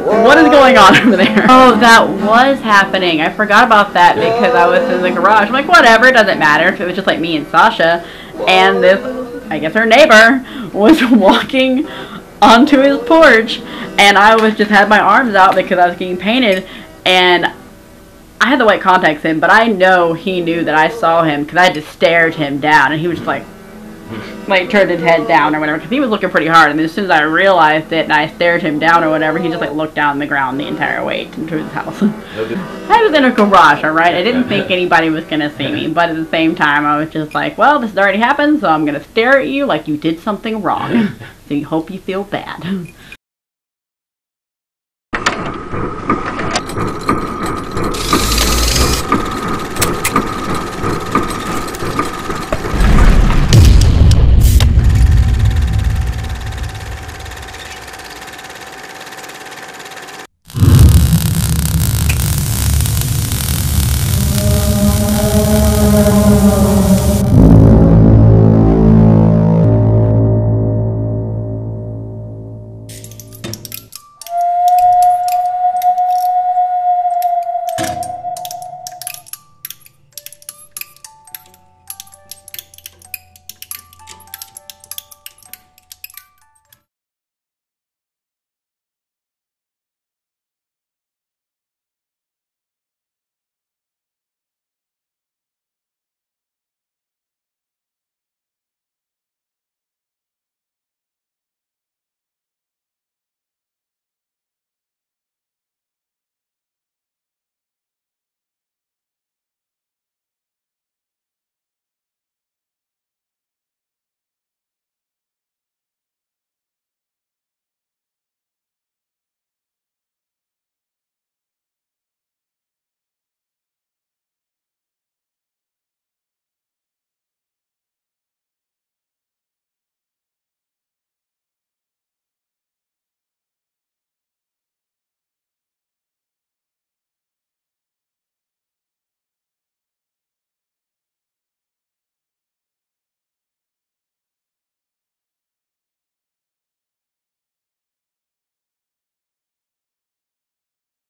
F: What is going on over there? Oh, that was happening. I forgot about that because I was in the garage. I'm like, whatever, it doesn't matter if it was just like me and Sasha. And this, I guess her neighbor, was walking onto his porch. And I was just had my arms out because I was getting painted. And I had the white contacts in, but I know he knew that I saw him because I just stared him down. And he was just like turned his head down or whatever, because he was looking pretty hard, and as soon as I realized it and I stared him down or whatever, he just like looked down on the ground the entire way into his house. I was in a garage, alright? I didn't think anybody was gonna see me, but at the same time I was just like, well, this has already happened, so I'm gonna stare at you like you did something wrong. So you hope you feel bad.